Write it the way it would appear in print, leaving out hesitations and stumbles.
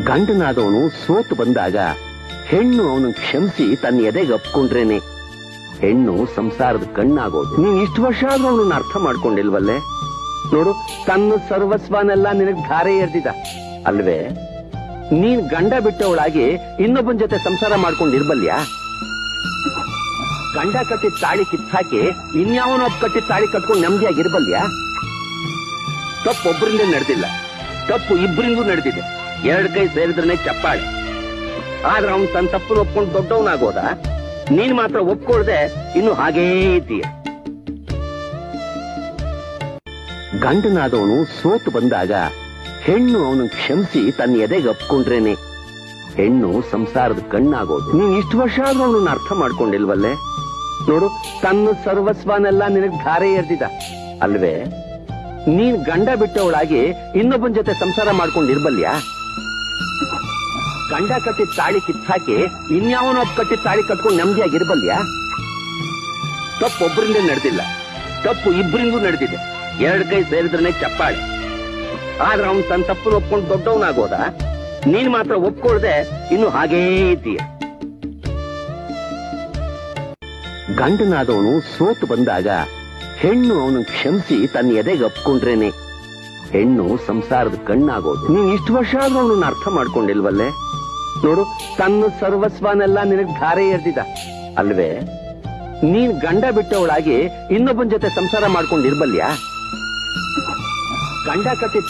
ಗಂಡನಾದವನು ಸೋತು ಬಂದಾಗ ಹೆಣ್ಣು ಅವನು ಕ್ಷಮಿಸಿ ತನ್ನ ಎದೆಗೆ ಅಪ್ಕೊಂಡ್ರೇನೆ ಹೆಣ್ಣು ಸಂಸಾರದ ಕಣ್ಣಾಗೋದು. ನೀನ್ ಇಷ್ಟು ವರ್ಷ ಆದ್ರೂ ಅವನನ್ನ ಅರ್ಥ ಮಾಡ್ಕೊಂಡಿಲ್ವಲ್ಲೇ? ನೋಡು, ತನ್ನ ಸರ್ವಸ್ವನೆಲ್ಲ ನಿನಗ್ ಧಾರೆ ಎರ್ದಿದ ಅಲ್ವೇ? ನೀನ್ ಗಂಡ ಬಿಟ್ಟವಳಾಗಿ ಇನ್ನೊಬ್ಬನ ಜೊತೆ ಸಂಸಾರ ಮಾಡ್ಕೊಂಡಿರ್ಬಲ್ಯಾ? ಗಂಡ ಕಟ್ಟಿದ ತಾಳಿ ಕಿತ್ತಾಕಿ ಇನ್ಯಾವನೊಬ್ಬ ಕಟ್ಟಿದ ತಾಳಿ ಕಟ್ಕೊಂಡು ನೆಮ್ಮದಿಯಾಗಿರ್ಬಲ್ಯಾ? ತಪ್ಪು ಒಬ್ಬರಿಂದ ನಡೆದಿಲ್ಲ, ತಪ್ಪು ಇಬ್ಬರಿಂಗೂ ನಡೆದಿದೆ. ಎರಡು ಕೈ ಸೇರಿದ್ರೆ ಚಪ್ಪಾಳೆ. ಆದ್ರೆ ಅವನು ತನ್ನ ತಪ್ಪನ್ನು ಒಪ್ಕೊಂಡು ದೊಡ್ಡವನಾಗೋದ? ನೀನ್ ಮಾತ್ರ ಒಪ್ಕೊಳ್ದೆ ಇನ್ನು ಹಾಗೇ ಇದೀಯ. ಗಂಡನಾದವನು ಸೋತು ಬಂದಾಗ ಹೆಣ್ಣು ಅವನು ಕ್ಷಮಿಸಿ ತನ್ನ ಎದೆಗೆ ಅಪ್ಕೊಂಡ್ರೇನೆ ಹೆಣ್ಣು ಸಂಸಾರದ ಕಣ್ಣಾಗೋದು. ನೀನ್ ಇಷ್ಟು ವರ್ಷ ಆದ್ರೂ ಅವನನ್ನ ಅರ್ಥ ಮಾಡ್ಕೊಂಡಿಲ್ವಲ್ಲೇ? ನೋಡು, ತನ್ನ ಸರ್ವಸ್ವನೆಲ್ಲ ನಿನಗ್ ಧಾರೆ ಎರ್ದಿದ ಅಲ್ವೇ? ನೀನ್ ಗಂಡ ಬಿಟ್ಟವಳಾಗಿ ಇನ್ನೊಬ್ಬನ ಜೊತೆ ಸಂಸಾರ ಮಾಡ್ಕೊಂಡಿರ್ಬಲ್ಯಾ? ಗಂಡ ಕಟ್ಟಿದ ತಾಳಿ ಕಿತ್ತಾಕಿ ಇನ್ಯಾವನೊಬ್ಬ ಕಟ್ಟಿದ ತಾಳಿ ಕಟ್ಕೊಂಡು ನೆಮ್ಮದಿಯಾಗಿರ್ಬಲ್ಯಾ? ತಪ್ಪು ಒಬ್ಬರಿಂದ ನಡೆದಿಲ್ಲ, ತಪ್ಪು ಇಬ್ಬರಿಂಗೂ ನಡೆದಿದೆ. ಎರಡು ಕೈ ಸೇರಿದ್ರೆ ಚಪ್ಪಾಳೆ. ಆದ್ರೆ ಅವನು ತನ್ನ ತಪ್ಪನ್ನು ಒಪ್ಕೊಂಡು ದೊಡ್ಡವನಾಗೋದ? ನೀನ್ ಮಾತ್ರ ಒಪ್ಕೊಳ್ದೆ ಇನ್ನು ಹಾಗೇ ಇದೀಯ. ಗಂಡನಾದವನು ಸೋತು ಬಂದಾಗ ಹೆಣ್ಣು ಅವನು ಕ್ಷಮಿಸಿ ತನ್ನ ಎದೆಗೆ ಅಪ್ಕೊಂಡ್ರೇನೆ ಹೆಣ್ಣು ಸಂಸಾರದ ಕಣ್ಣಾಗೋದು. ನೀನ್ ಇಷ್ಟು ವರ್ಷ ಆದ್ರೂ ಅವನನ್ನ ಅರ್ಥ ಮಾಡ್ಕೊಂಡಿಲ್ವಲ್ಲೇ? ನೋಡು, ತನ್ನ ಸರ್ವಸ್ವನೆಲ್ಲ ನಿನಗ್ ಧಾರೆ ಎರ್ದಿದ ಅಲ್ವೇ? ನೀನ್ ಗಂಡ ಬಿಟ್ಟವಳಾಗಿ ಇನ್ನೊಬ್ಬನ ಜೊತೆ ಸಂಸಾರ ಮಾಡ್ಕೊಂಡಿರ್ಬಲ್ಯಾ? ಗಂಡ ಕಟ್ಟಿದ